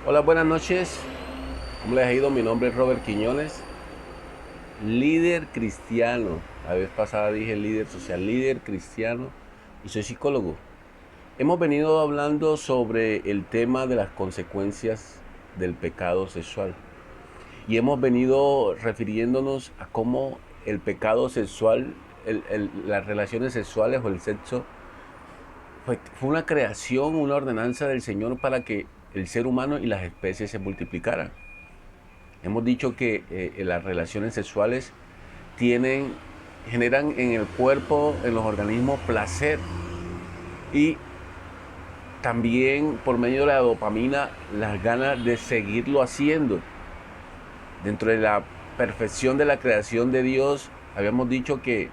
Hola, buenas noches. ¿Cómo les ha ido? Mi nombre es Robert Quiñones, líder cristiano. La vez pasada dije líder social, líder cristiano y soy psicólogo. Hemos venido hablando sobre el tema de las consecuencias del pecado sexual y hemos venido refiriéndonos a cómo el pecado sexual, las relaciones sexuales o el sexo fue una creación, una ordenanza del Señor para que el ser humano y las especies se multiplicaran. Hemos dicho que las relaciones sexuales tienen, generan en el cuerpo, en los organismos, placer y también por medio de la dopamina las ganas de seguirlo haciendo. Dentro de la perfección de la creación de Dios, habíamos dicho que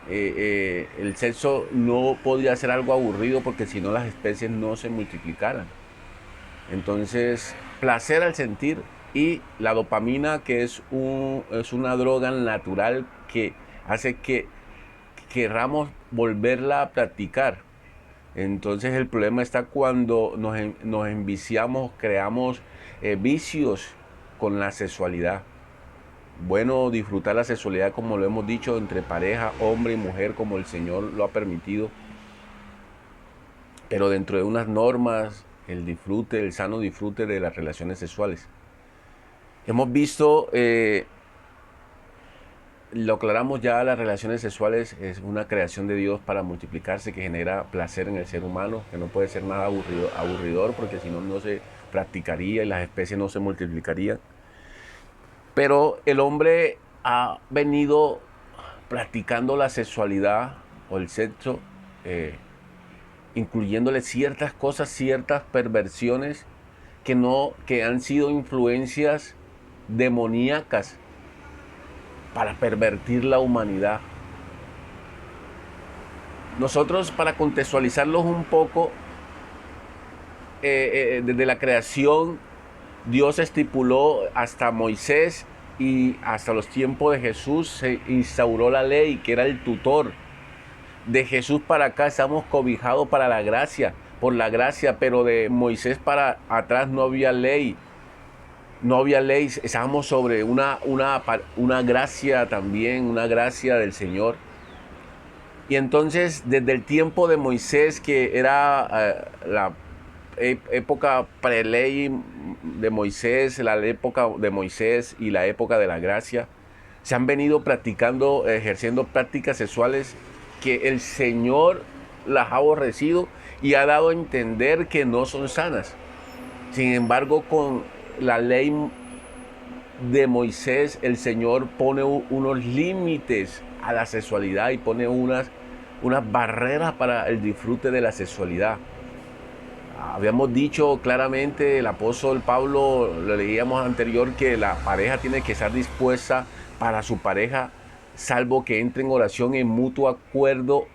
el sexo no podía ser algo aburrido porque si no las especies no se multiplicaran. Entonces, placer al sentir y la dopamina, que es una droga natural que hace que querramos volverla a practicar. Entonces el problema está cuando nos enviciamos, creamos vicios con la sexualidad. Bueno, disfrutar la sexualidad como lo hemos dicho entre pareja, hombre y mujer, como el Señor lo ha permitido, pero dentro de unas normas, el disfrute, el sano disfrute de las relaciones sexuales. Hemos visto, lo aclaramos ya, las relaciones sexuales es una creación de Dios para multiplicarse, que genera placer en el ser humano, que no puede ser nada aburridor, porque si no, no se practicaría y las especies no se multiplicarían. Pero el hombre ha venido practicando la sexualidad o el sexo, eh, incluyéndole ciertas cosas, ciertas perversiones que han sido influencias demoníacas para pervertir la humanidad. Nosotros, para contextualizarlos un poco, desde la creación, Dios estipuló hasta Moisés y hasta los tiempos de Jesús se instauró la ley, que era el tutor. De Jesús para acá estamos cobijados para la gracia, por la gracia, pero de Moisés para atrás no había ley. No había ley, estábamos sobre una gracia también, una gracia del Señor. Y entonces, desde el tiempo de Moisés, que era la época preley de Moisés, la época de Moisés y la época de la gracia, se han venido practicando, ejerciendo prácticas sexuales que el Señor las ha aborrecido y ha dado a entender que no son sanas. Sin embargo, con la ley de Moisés, el Señor pone unos límites a la sexualidad y pone unas barreras para el disfrute de la sexualidad. Habíamos dicho claramente, el apóstol Pablo, lo leíamos anterior, que la pareja tiene que estar dispuesta para su pareja, salvo que entre en oración en mutuo acuerdo,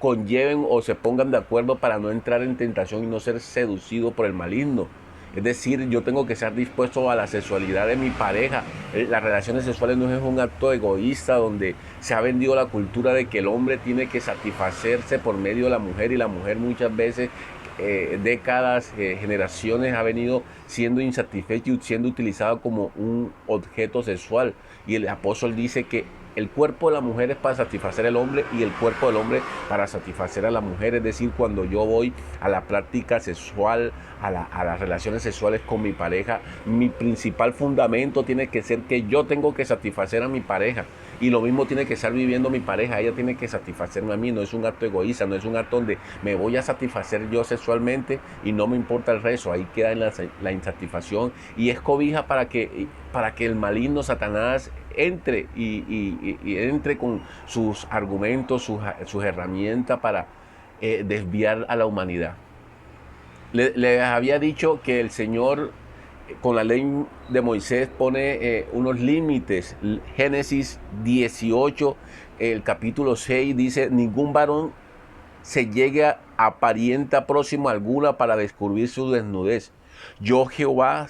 conlleven o se pongan de acuerdo para no entrar en tentación y no ser seducido por el maligno. Es decir, yo tengo que estar dispuesto a la sexualidad de mi pareja. Las relaciones sexuales no es un acto egoísta donde se ha vendido la cultura de que el hombre tiene que satisfacerse por medio de la mujer y la mujer muchas veces, décadas, generaciones ha venido siendo insatisfecha y siendo utilizada como un objeto sexual. Y el apóstol dice que el cuerpo de la mujer es para satisfacer al hombre y el cuerpo del hombre para satisfacer a la mujer. Es decir, cuando yo voy a la práctica sexual, a las relaciones sexuales con mi pareja, mi principal fundamento tiene que ser que yo tengo que satisfacer a mi pareja. Y lo mismo tiene que estar viviendo mi pareja, ella tiene que satisfacerme a mí, no es un acto egoísta, no es un acto donde me voy a satisfacer yo sexualmente y no me importa el resto, ahí queda en la insatisfacción y es cobija para que el maligno Satanás entre y entre con sus argumentos, sus herramientas para desviar a la humanidad. Les había dicho que el Señor con la ley de Moisés pone unos límites. Génesis 18, el capítulo 6 dice, ningún varón se llegue a parienta próxima alguna para descubrir su desnudez. Yo Jehová,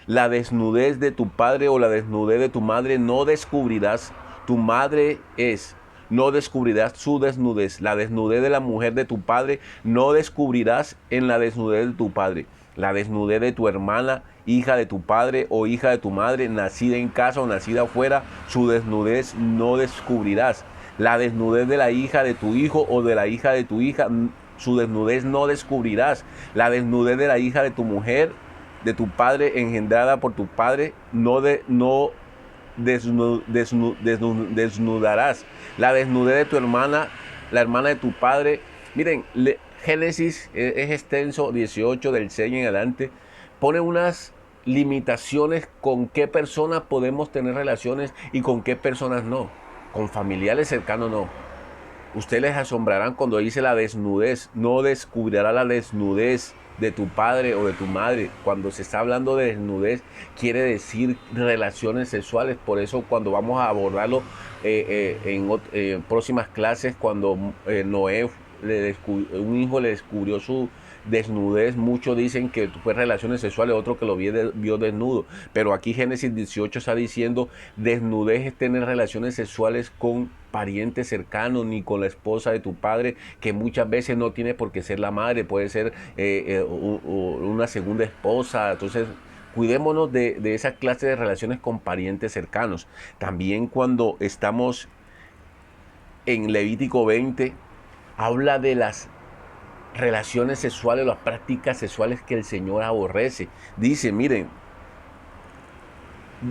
la desnudez de tu padre o la desnudez de tu madre no descubrirás. Tu madre es. no descubrirás su desnudez. La desnudez de la mujer de tu padre no descubrirás en la desnudez de tu padre. La desnudez de tu hermana, hija de tu padre o hija de tu madre, nacida en casa o nacida afuera, su desnudez no descubrirás. La desnudez de la hija de tu hijo o de la hija de tu hija, su desnudez no descubrirás. La desnudez de la hija de tu mujer, de tu padre, engendrada por tu padre, no desnudarás. La desnudez de tu hermana, la hermana de tu padre. Miren, Génesis es extenso, 18 del 6 en adelante, pone unas limitaciones con qué personas podemos tener relaciones y con qué personas no. Con familiares cercanos no. Ustedes les asombrarán cuando dice la desnudez. No descubrirá la desnudez de tu padre o de tu madre. Cuando se está hablando de desnudez, quiere decir relaciones sexuales. Por eso cuando vamos a abordarlo en próximas clases, cuando Noé, un hijo le descubrió su desnudez, muchos dicen que fue relaciones sexuales, otro que lo vio desnudo, pero aquí Génesis 18 está diciendo desnudez es tener relaciones sexuales con parientes cercanos, ni con la esposa de tu padre, que muchas veces no tiene por qué ser la madre, puede ser una segunda esposa. Entonces cuidémonos de esa clase de relaciones con parientes cercanos. También cuando estamos en Levítico 20, habla de las relaciones sexuales, las prácticas sexuales que el Señor aborrece. Dice, miren,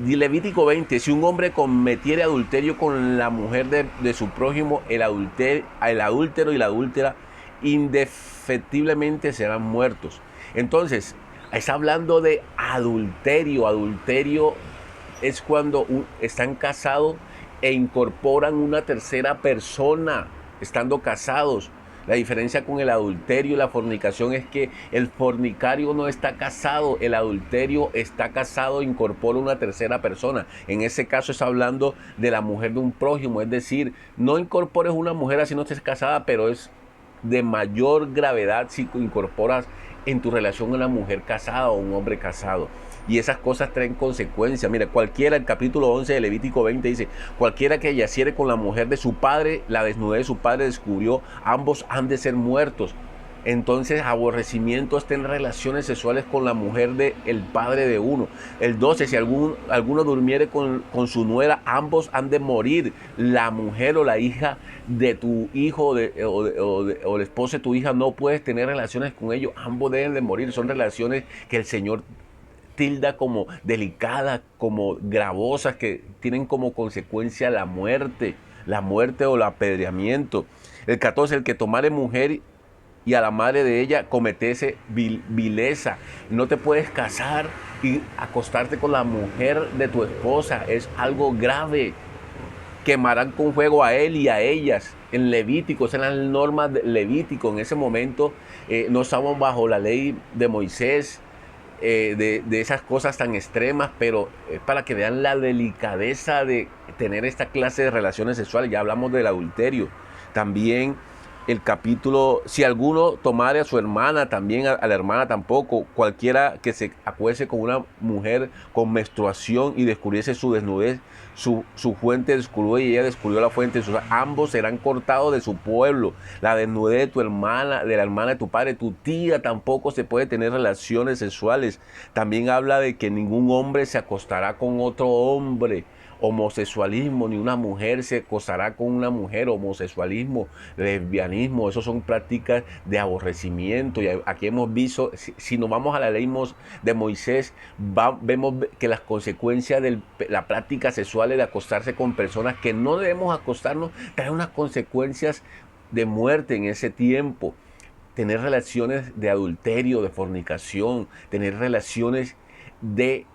Levítico 20, si un hombre cometiere adulterio con la mujer de su prójimo, el adúltero y la adúltera indefectiblemente serán muertos. Entonces, está hablando de adulterio. Adulterio es cuando están casados e incorporan una tercera persona estando casados. La diferencia con el adulterio y la fornicación es que el fornicario no está casado, el adulterio está casado e incorpora una tercera persona. En ese caso está hablando de la mujer de un prójimo, es decir, no incorpores una mujer así no estés casada, pero es de mayor gravedad si incorporas en tu relación una mujer casada o un hombre casado. Y esas cosas traen consecuencias. Mira, cualquiera, el capítulo 11 de Levítico 20 dice, cualquiera que yaciere con la mujer de su padre, la desnudez de su padre descubrió, ambos han de ser muertos. Entonces, aborrecimiento es tener relaciones sexuales con la mujer del padre de uno. El 12, si alguno durmiere con su nuera, ambos han de morir. La mujer o la hija de tu hijo o la esposa de tu hija, no puedes tener relaciones con ellos. Ambos deben de morir. Son relaciones que el Señor tilda como delicadas, como gravosas, que tienen como consecuencia la muerte o el apedreamiento. El 14, el que tomare mujer y a la madre de ella cometese vileza. No te puedes casar y acostarte con la mujer de tu esposa, es algo grave. Quemarán con fuego a él y a ellas. En Levítico, esas eran las normas de Levítico. En ese momento no estábamos bajo la ley de Moisés, de esas cosas tan extremas, pero es para que vean la delicadeza de tener esta clase de relaciones sexuales. Ya hablamos del adulterio. También el capítulo, si alguno tomare a su hermana, también a la hermana tampoco. Cualquiera que se acueste con una mujer con menstruación y descubriese su desnudez, su fuente descubrió y ella descubrió la fuente. Ambos serán cortados de su pueblo. La desnudez de tu hermana, de la hermana de tu padre, tu tía, tampoco se puede tener relaciones sexuales. También habla de que ningún hombre se acostará con otro hombre. Homosexualismo, ni una mujer se acostará con una mujer. Homosexualismo, lesbianismo, eso son prácticas de aborrecimiento. Y aquí hemos visto, si nos vamos a la ley de Moisés, vemos que las consecuencias de la práctica sexual es de acostarse con personas que no debemos acostarnos, trae unas consecuencias de muerte en ese tiempo. Tener relaciones de adulterio, de fornicación, tener relaciones de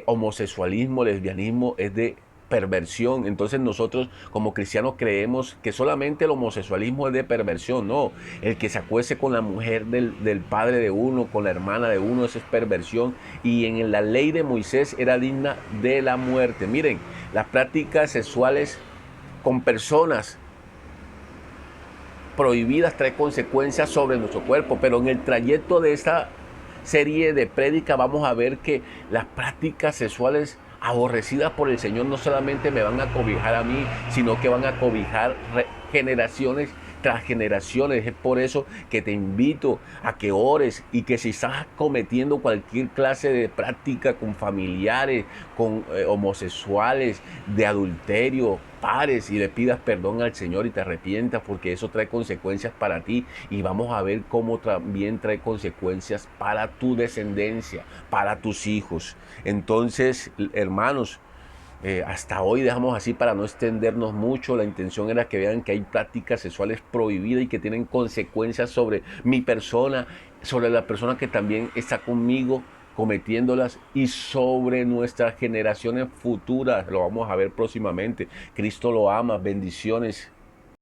homosexualismo, lesbianismo, es de perversión. Entonces nosotros como cristianos creemos que solamente el homosexualismo es de perversión. No, el que se acueste con la mujer del padre de uno, con la hermana de uno, eso es perversión, y en la ley de Moisés era digna de la muerte. Miren, las prácticas sexuales con personas prohibidas trae consecuencias sobre nuestro cuerpo, pero en el trayecto de esta serie de prédica vamos a ver que las prácticas sexuales aborrecidas por el Señor, no solamente me van a cobijar a mí, sino que van a cobijar generaciones tras generaciones. Es por eso que te invito a que ores y que si estás cometiendo cualquier clase de práctica con familiares, con homosexuales, de adulterio, pares y le pidas perdón al Señor y te arrepientas, porque eso trae consecuencias para ti, y vamos a ver cómo también trae consecuencias para tu descendencia, para tus hijos. Entonces, hermanos, hasta hoy dejamos así para no extendernos mucho. La intención era que vean que hay prácticas sexuales prohibidas y que tienen consecuencias sobre mi persona, sobre la persona que también está conmigo cometiéndolas, y sobre nuestras generaciones futuras. Lo vamos a ver próximamente. Cristo lo ama. Bendiciones.